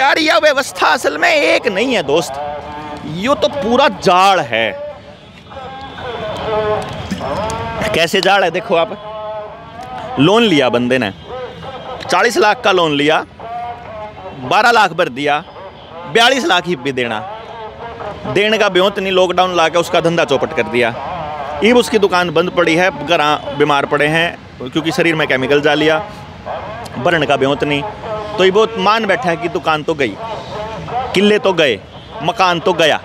यार यह व्यवस्था असल में एक नहीं है दोस्त, ये तो पूरा जाल है। कैसे जाल है देखो आप। लोन लिया बंदे ने, 40 लाख का लोन लिया, 12 लाख भर दिया, 42 लाख ही भी देने का ब्योंत नहीं, लॉकडाउन ला के उसका धंधा चौपट कर दिया। ईब उसकी दुकान बंद पड़ी है, घर बीमार पड़े हैं क्योंकि शरीर में केमिकल जा लिया, भरने का ब्योंत नहीं। तो ये बहुत मान बैठा है कि दुकान तो गई, किले तो गए, मकान तो गया।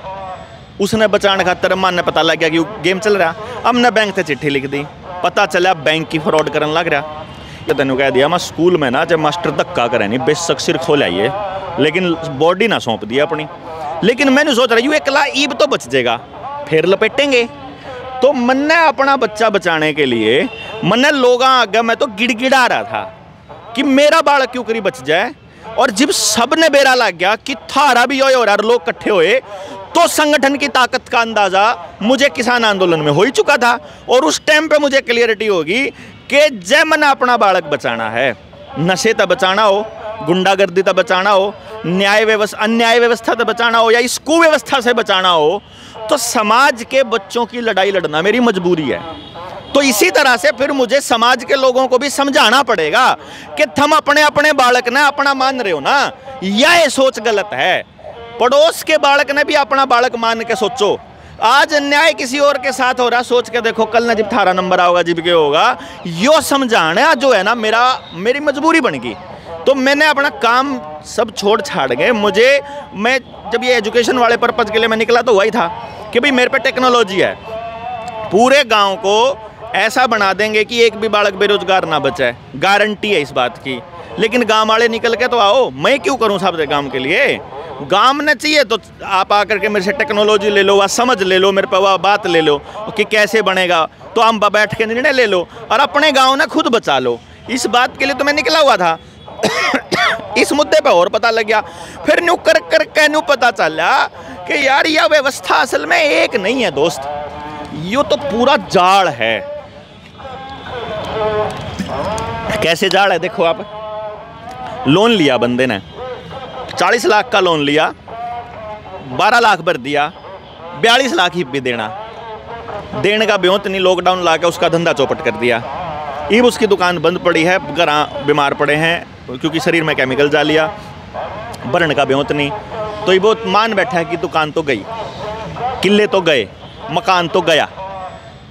उसने बचाने खातर मान ने पता लग गया कि गेम चल रहा, हमने बैंक से चिट्ठी लिख दी, पता चला बैंक की फ्रॉड करने लग रहा। तो तेन कह दिया मैं स्कूल में ना जब मास्टर धक्का करे नहीं बेशक सिर खोल आइए, लेकिन बॉडी ना सौंप दिया अपनी। लेकिन मैंने सोच रहा हूँ एकला ईब तो बच जाएगा, फिर लपेटेंगे। तो मैंने अपना बच्चा बचाने के लिए मैंने लोग आगे मैं तो गिड़गिड़ा रहा था कि मेरा बालक क्यों करी बच जाए। और जब सब ने बेरा लग गया कि थारा भी हो रहा, लोग इकट्ठे हुए, तो संगठन की ताकत का अंदाजा मुझे किसान आंदोलन में हो ही चुका था। और उस टाइम पे मुझे क्लियरिटी होगी कि जब मैंने अपना बालक बचाना है, नशे तक बचाना हो, गुंडागर्दी तक बचाना हो, अन्याय व्यवस्था तक बचाना हो, या इस कुव्यवस्था से बचाना हो, तो समाज के बच्चों की लड़ाई लड़ना मेरी मजबूरी है। तो इसी तरह से फिर मुझे समाज के लोगों को भी समझाना पड़ेगा कि तुम अपने अपने बालक ने अपना मान रहे हो ना, यह सोच गलत है। पड़ोस के बालक ने भी अपना बालक मान के सोचो। आज अन्याय किसी और के साथ हो रहा, सोच के देखो कल ना जब 18 नंबर आओगा जब के होगा, यो समझाना जो है ना मेरी मजबूरी बन गई। तो मैंने अपना काम सब छोड़ छाड़ गए। मैं जब ये एजुकेशन वाले पर्पज़ के लिए मैं निकला तो वही था कि भाई मेरे पे टेक्नोलॉजी है, पूरे गांव को ऐसा बना देंगे कि एक भी बालक बेरोजगार ना बचे, गारंटी है इस बात की। लेकिन गांव वाले निकल के तो आओ, मैं क्यों करूं सब काम के लिए। गांव में चाहिए तो आप आकर के मेरे से टेक्नोलॉजी ले लो, वह समझ ले लो, मेरे पे वह बात ले लो कि कैसे बनेगा, तो हम बैठ के निर्णय ले लो और अपने गाँव ने खुद बचा लो। इस बात के लिए तो मैं निकला हुआ था। इस मुद्दे पे और पता लग गया, फिर न्यू कर न्यू पता चला कि यार यह व्यवस्था असल में एक नहीं है दोस्त, ये तो पूरा जाल है। कैसे जाल है देखो आप। लोन लिया बंदे ने, 40 लाख का लोन लिया, 12 लाख भर दिया, 42 लाख ही भी देने का ब्योंत नहीं, लॉकडाउन ला के उसका धंधा चौपट कर दिया। ईब उसकी दुकान बंद पड़ी है, घर बीमार पड़े हैं क्योंकि शरीर में केमिकल जा लिया, भरने का ब्योंत नहीं। तो ये बहुत मान बैठा है कि दुकान तो गई, किले तो गए, मकान तो गया।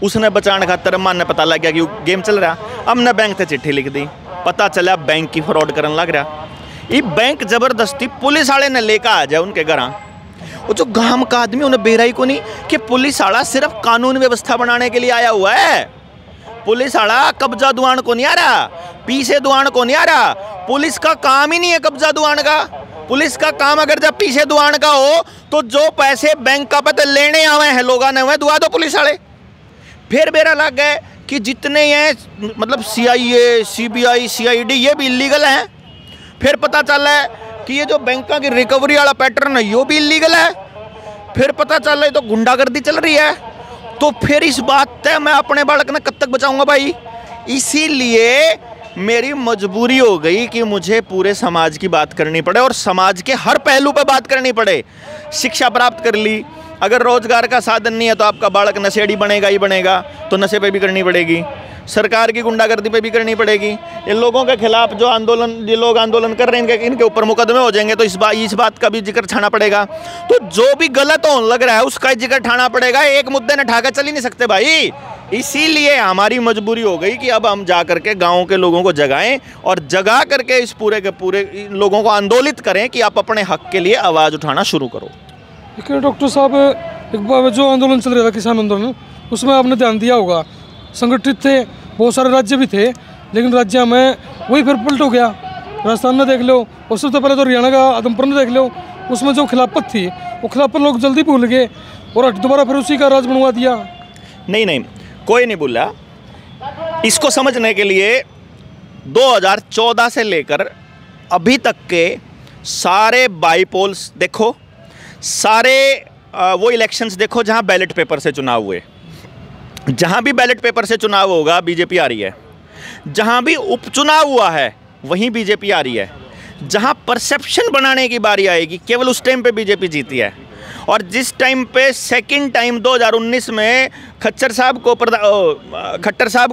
उसने बचाने खातर मान ने पता लग गया कि गेम चल रहा, हमने बैंक से चिट्ठी लिख दी, पता चला बैंक की फ्रॉड करने लग रहा। ये बैंक जबरदस्ती पुलिस वाले ने लेकर आ जाए उनके घर। वो जो गांव का आदमी उन्हें बेराई को नहीं कि पुलिस वाला सिर्फ कानून व्यवस्था बनाने के लिए आया हुआ है। पुलिस वाला कब्जा दुआन को नहीं आ रहा, पीछे दुआन को नहीं आ रहा। पुलिस का काम ही नहीं है कब्जा दुआन का। पुलिस का काम अगर जब पीछे दुआन का हो तो जो पैसे बैंक का पता लेने आवे हैं लोगों ने वह दुआ दो पुलिस वाले। फिर बेरा लग गए कि जितने ये मतलब CIA, CBI, CID ये भी इलीगल हैं। फिर पता चला है कि ये जो बैंकों की रिकवरी वाला पैटर्न है यो भी इलीगल है। फिर पता चल रहा है तो गुंडागर्दी चल रही है। तो फिर इस बात से मैं अपने बालक ने कब तक बचाऊंगा भाई। इसीलिए मेरी मजबूरी हो गई कि मुझे पूरे समाज की बात करनी पड़े और समाज के हर पहलू पर बात करनी पड़े। शिक्षा प्राप्त कर ली, अगर रोजगार का साधन नहीं है तो आपका बालक नशेड़ी बनेगा ही बनेगा, तो नशे पे भी करनी पड़ेगी। सरकार की गुंडागर्दी पे भी करनी पड़ेगी। इन लोगों के खिलाफ जो ये लोग आंदोलन कर रहे हैं इनके ऊपर मुकदमे हो जाएंगे, तो इस बात का भी जिक्र ठाना पड़ेगा। तो जो भी गलत होने लग रहा है उसका जिक्र ठाना पड़ेगा। एक मुद्दे ने ठाकर चल ही नहीं सकते भाई। इसीलिए हमारी मजबूरी हो गई कि अब हम जा करके गाँव के लोगों को जगाएं और जगा करके इस पूरे के पूरे लोगों को आंदोलित करें कि आप अपने हक के लिए आवाज़ उठाना शुरू करो। डॉक्टर साहब, एक बार जो आंदोलन चल रहा था किसान आंदोलन, उसमें आपने ध्यान दिया होगा, संगठित थे, बहुत सारे राज्य भी थे, लेकिन राज्य में वही फिर पलट हो गया। राजस्थान में देख लो और सबसे पहले तो हरियाणा का आदमपुर में देख लो, उसमें जो खिलाफत थी वो खिलाफत लोग जल्दी भूल गए और दोबारा फिर उसी का राज बनवा दिया। नहीं, कोई नहीं भूला। इसको समझने के लिए 2014 से लेकर अभी तक के सारे बाईपोल्स देखो, सारे वो इलेक्शंस देखो जहां बैलेट पेपर से चुनाव हुए। जहां भी बैलेट पेपर से चुनाव होगा बीजेपी आ रही है। जहां भी उपचुनाव हुआ है वहीं बीजेपी आ रही है। जहां परसेप्शन बनाने की बारी आएगी केवल उस टाइम पे बीजेपी जीती है। और जिस टाइम पे सेकंड टाइम 2019 में खट्टर साहब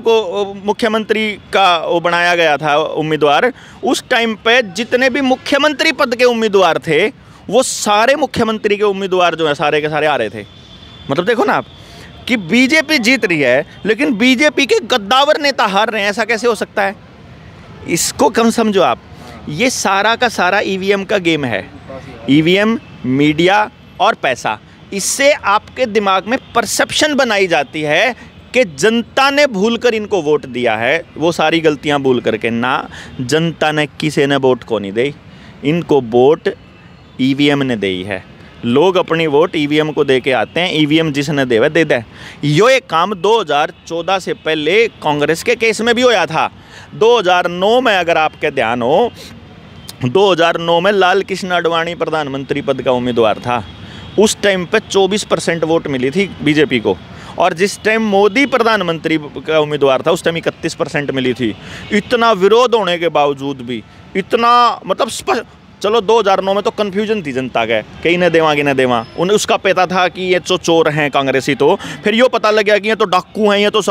को मुख्यमंत्री का वो बनाया गया था उम्मीदवार, उस टाइम पे जितने भी मुख्यमंत्री पद के उम्मीदवार थे वो सारे मुख्यमंत्री के उम्मीदवार जो है सारे के सारे आ रहे थे। मतलब देखो ना आप कि बीजेपी जीत रही है लेकिन बीजेपी के गद्दावर नेता हार रहे हैं, ऐसा कैसे हो सकता है? इसको कम समझो आप। ये सारा का सारा ईवीएम का गेम है। ईवीएम, मीडिया और पैसा, इससे आपके दिमाग में परसेप्शन बनाई जाती है कि जनता ने भूलकर इनको वोट दिया है। वो सारी गलतियां भूल करके ना, जनता ने किसी ने वोट को नहीं दी, इनको वोट ईवीएम ने दी है। लोग अपनी वोट ईवीएम को दे के आते हैं, ईवीएम जिसने दे दे दे। यो एक काम 2014 से पहले कांग्रेस के केस में भी होया था। 2009 में अगर आपके ध्यान हो, 2009 में लाल कृष्ण आडवाणी प्रधानमंत्री पद का उम्मीदवार था। उस टाइम पे 24% वोट मिली थी बीजेपी को, और जिस टाइम मोदी प्रधानमंत्री का उम्मीदवार था उस टाइम 31% मिली थी। इतना विरोध होने के बावजूद भी, इतना मतलब चलो 2009 में तो कन्फ्यूजन थी जनता का कि इन्हें देवा कि न देवा। उन्हें उसका पता था कि ये तो चोर हैं कांग्रेसी, तो फिर यो पता लग गया कि ये तो डाकू हैं, ये तो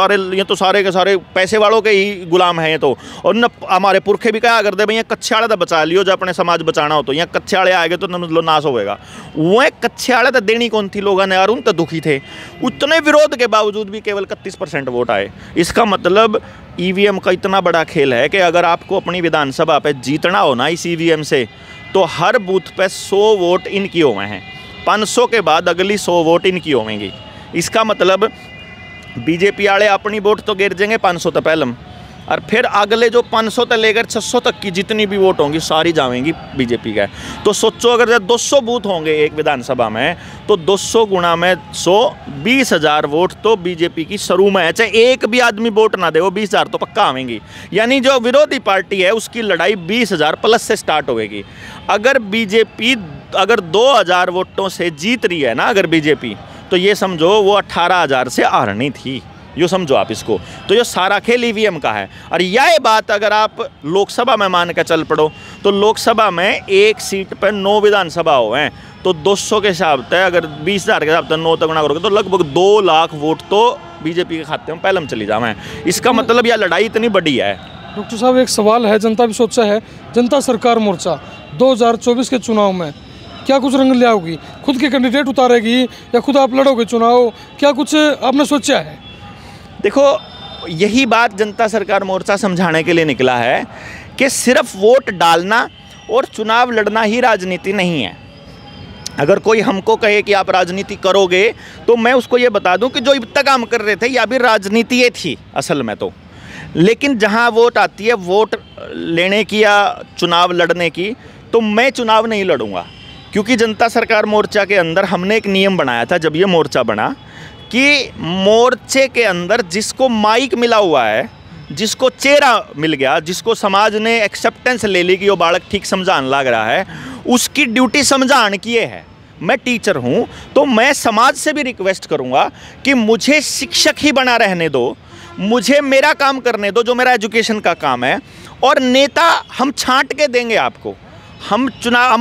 सारे के सारे पैसे वालों के ही गुलाम हैं ये तो। और न हमारे पुरखे भी क्या करते भाई, ये कच्चे आड़े तो बचा लियो, जो अपने समाज बचाना हो तो यहाँ कच्चे आड़े आएंगे तो मतलब नाश होएगा। वह कच्चे आड़े तो देनी कौन थी लोगों ने, और उन तो दुखी थे। उतने विरोध के बावजूद भी केवल 31% वोट आए। इसका मतलब ईवीएम का इतना बड़ा खेल है कि अगर आपको अपनी विधानसभा पे जीतना हो ना इस ईवीएम से, तो हर बूथ पे 100 वोट इनकी हुए हैं। 500 के बाद अगली 100 वोट इनकी होंगी। इसका मतलब बीजेपी वाले अपनी वोट तो गिर जाएंगे 500 तक पहले, और फिर अगले जो 500 तक लेकर 600 तक की जितनी भी वोट होंगी सारी जाएंगी बीजेपी का। तो सोचो अगर 200 बूथ होंगे एक विधानसभा में, तो 200 गुणा में 100, 20,000 वोट तो बीजेपी की शुरू में है। चाहे एक भी आदमी वोट ना दे, वो 20,000 तो पक्का आवेंगी। यानी जो विरोधी पार्टी है उसकी लड़ाई 20,000 प्लस से स्टार्ट होगी। अगर बीजेपी 2,000 वोटों से जीत रही है ना अगर बीजेपी, तो ये समझो वो 18,000 से हारनी थी। यो समझो आप इसको। तो ये सारा खेल ईवीएम का है। और यह बात अगर आप लोकसभा में मान के चल पड़ो, तो लोकसभा में एक सीट पर 9 विधानसभा हो हैं, तो 200 के हिसाब से अगर 20,000 के हिसाब से 9 तक गुणा करोगे तो लगभग 2 लाख वोट तो बीजेपी के खाते में पहले में चली जाए। इसका मतलब यह लड़ाई इतनी बड़ी है। डॉक्टर साहब एक सवाल है, जनता भी सोचा है, जनता सरकार मोर्चा 2024 के चुनाव में क्या कुछ रंग ले आओगी? खुद के कैंडिडेट उतारेगी या खुद आप लड़ोगे चुनाव? क्या कुछ आपने सोचा है? देखो, यही बात जनता सरकार मोर्चा समझाने के लिए निकला है कि सिर्फ वोट डालना और चुनाव लड़ना ही राजनीति नहीं है। अगर कोई हमको कहे कि आप राजनीति करोगे, तो मैं उसको ये बता दूं कि जो अब तक हम कर रहे थे या भी राजनीति ये थी असल में तो। लेकिन जहां वोट आती है वोट लेने की या चुनाव लड़ने की, तो मैं चुनाव नहीं लड़ूंगा। क्योंकि जनता सरकार मोर्चा के अंदर हमने एक नियम बनाया था जब ये मोर्चा बना, कि मोर्चे के अंदर जिसको माइक मिला हुआ है, जिसको चेहरा मिल गया, जिसको समाज ने एक्सेप्टेंस ले ली कि वो बालक ठीक समझाने लग रहा है, उसकी ड्यूटी समझाने की ये है। मैं टीचर हूँ तो मैं समाज से भी रिक्वेस्ट करूँगा कि मुझे शिक्षक ही बना रहने दो, मुझे मेरा काम करने दो जो मेरा एजुकेशन का काम है। और नेता हम छांट के देंगे आपको, हम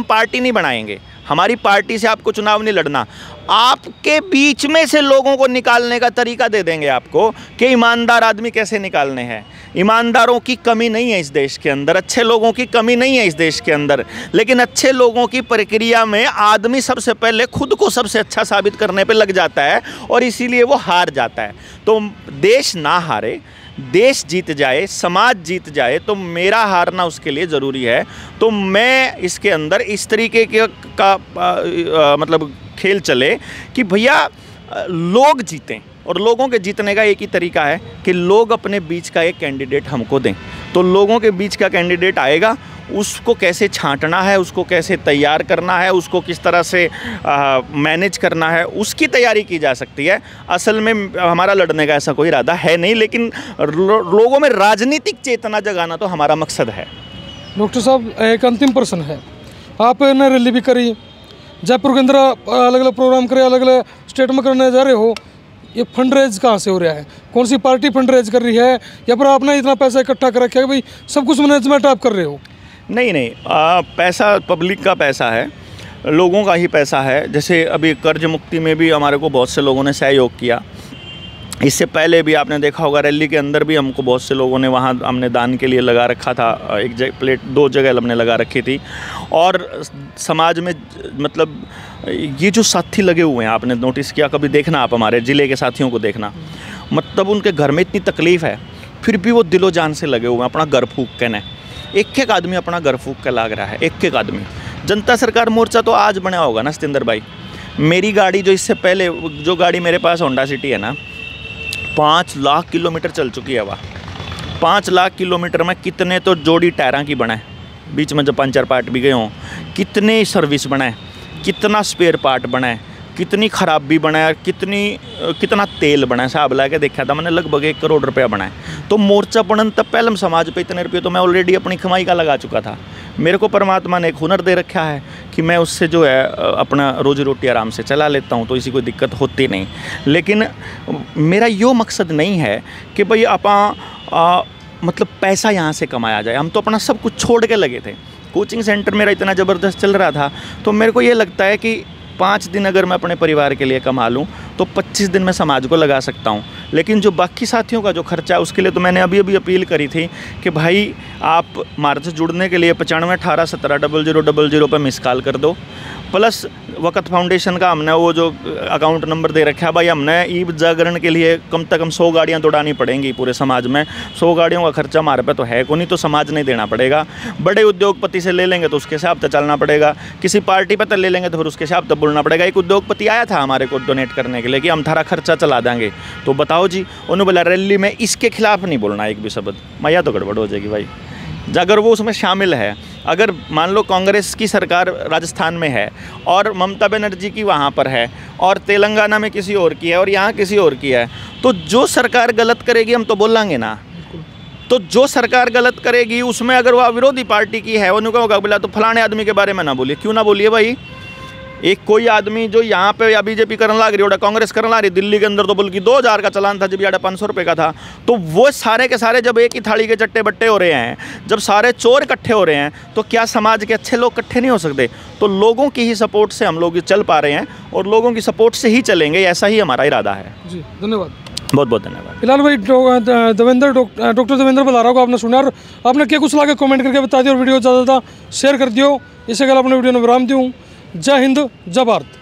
पार्टी नहीं बनाएंगे, हमारी पार्टी से आपको चुनाव नहीं लड़ना। आपके बीच में से लोगों को निकालने का तरीका दे देंगे आपको कि ईमानदार आदमी कैसे निकालने हैं। ईमानदारों की कमी नहीं है इस देश के अंदर, अच्छे लोगों की कमी नहीं है इस देश के अंदर, लेकिन अच्छे लोगों की प्रक्रिया में आदमी सबसे पहले खुद को सबसे अच्छा साबित करने पे लग जाता है और इसीलिए वो हार जाता है। तो देश ना हारे, देश जीत जाए, समाज जीत जाए, तो मेरा हारना उसके लिए ज़रूरी है। तो मैं इसके अंदर इस तरीके का मतलब खेल चले कि भैया लोग जीतें, और लोगों के जीतने का एक ही तरीका है कि लोग अपने बीच का एक कैंडिडेट हमको दें। तो लोगों के बीच का कैंडिडेट आएगा, उसको कैसे छांटना है, उसको कैसे तैयार करना है, उसको किस तरह से मैनेज करना है, उसकी तैयारी की जा सकती है। असल में हमारा लड़ने का ऐसा कोई इरादा है नहीं, लेकिन लोगों में राजनीतिक चेतना जगाना तो हमारा मकसद है। डॉक्टर साहब एक अंतिम प्रश्न है, आपने रैली भी करी, जयपुर के अंदर अलग अलग प्रोग्राम करे, अलग अलग स्टेट में करने जा रहे हो, ये फंड रेज कहाँ से हो रहा है? कौन सी पार्टी फंड रेज कर रही है, या फिर आपने इतना पैसा इकट्ठा कर रखा है कि भाई सब कुछ मैनेजमेंट आप कर रहे हो? नहीं नहीं, पैसा पब्लिक का पैसा है, लोगों का ही पैसा है। जैसे अभी कर्ज मुक्ति में भी हमारे को बहुत से लोगों ने सहयोग किया। इससे पहले भी आपने देखा होगा रैली के अंदर भी हमको बहुत से लोगों ने वहाँ हमने दान के लिए लगा रखा था, एक प्लेट 2 जगह हमने लगा रखी थी। और समाज में मतलब ये जो साथी लगे हुए हैं, आपने नोटिस किया, कभी देखना आप हमारे ज़िले के साथियों को देखना, मतलब उनके घर में इतनी तकलीफ़ है फिर भी वो दिलो जान से लगे हुए हैं अपना घर फूंक के न। एक आदमी अपना घर फूंक के लाग रहा है, एक आदमी। जनता सरकार मोर्चा तो आज बना होगा ना सतेंद्र भाई। मेरी गाड़ी जो इससे पहले जो गाड़ी मेरे पास होंडा सिटी है ना, 5 लाख किलोमीटर चल चुकी है। वह 5 लाख किलोमीटर में कितने तो जोड़ी टायरा की बनाए, बीच में जब पंचर पार्ट भी गए हों, कितने सर्विस बनाए, कितना स्पेयर पार्ट बनाए, कितनी खराबी बनाए, कितना तेल बनाए। साहब ला के देखा था मैंने, लगभग 1 करोड़ रुपया बनाए। तो मोर्चा बनन तब पहले समाज पे इतने रुपये तो मैं ऑलरेडी अपनी कमाई का लगा चुका था। मेरे को परमात्मा ने एक हुनर दे रखा है कि मैं उससे जो है अपना रोजी रोटी आराम से चला लेता हूँ, तो इसी कोई दिक्कत होती नहीं। लेकिन मेरा यो मकसद नहीं है कि भाई आप मतलब पैसा यहाँ से कमाया जाए। हम तो अपना सब कुछ छोड़ के लगे थे। कोचिंग सेंटर मेरा इतना ज़बरदस्त चल रहा था, तो मेरे को ये लगता है कि 5 दिन अगर मैं अपने परिवार के लिए कमा लूँ तो 25 दिन मैं समाज को लगा सकता हूँ। लेकिन जो बाकी साथियों का जो खर्चा है उसके लिए तो मैंने अभी अपील करी थी कि भाई आप हमारे से जुड़ने के लिए 95 18 17 0000 पर मिस कॉल कर दो। प्लस वक़्त फाउंडेशन का हमने वो जो अकाउंट नंबर दे रखा है, भाई हमने ईद जागरण के लिए कम से कम 100 गाड़ियाँ दौड़ानी पड़ेंगी पूरे समाज में। 100 गाड़ियों का खर्चा हमारे पे तो है को नहीं, तो समाज नहीं देना पड़ेगा। बड़े उद्योगपति से ले लेंगे तो उसके हिसाब से चलना पड़ेगा, किसी पार्टी पर तो ले लेंगे तो फिर उसके हिसाब से बोलना पड़ेगा। एक उद्योगपति आया था हमारे को डोनेट करने के लिए कि हम थारा खर्चा चला देंगे, तो बताओ जी, उन्होंने बोला रैली में इसके खिलाफ नहीं बोलना एक भी शब्द। मैया तो गड़बड़ हो जाएगी भाई अगर वो उसमें शामिल है। अगर मान लो कांग्रेस की सरकार राजस्थान में है और ममता बनर्जी की वहाँ पर है और तेलंगाना में किसी और की है और यहाँ किसी और की है, तो जो सरकार गलत करेगी हम तो बोलेंगे ना। तो जो सरकार गलत करेगी उसमें अगर वह विरोधी पार्टी की है, उन्होंने कहा बोला तो फलाने आदमी के बारे में ना बोलिए। क्यों ना बोलिए भाई? एक कोई आदमी जो यहाँ पे या बीजेपी करने लग रही है, कांग्रेस करने लग रही, दिल्ली के अंदर तो बल्कि 2000 का चलान था जब 500 रुपये का था। तो वो सारे के सारे जब एक ही थाली के चट्टे बट्टे हो रहे हैं, जब सारे चोर इकट्ठे हो रहे हैं, तो क्या समाज के अच्छे लोग इकट्ठे नहीं हो सकते? तो लोगों की ही सपोर्ट से हम लोग चल पा रहे हैं और लोगों की सपोर्ट से ही चलेंगे, ऐसा ही हमारा इरादा है जी। धन्यवाद, बहुत बहुत धन्यवाद। फिलहाल भाई डॉक्टर देवेंद्र बलाराव को आपने सुना और आपने क्या कुछ लाके कमेंट करके बता दिया और वीडियो ज़्यादा शेयर कर दियो। इससे अगर आपने वीडियो में विराम दूँ। जय हिंद, जय भारत।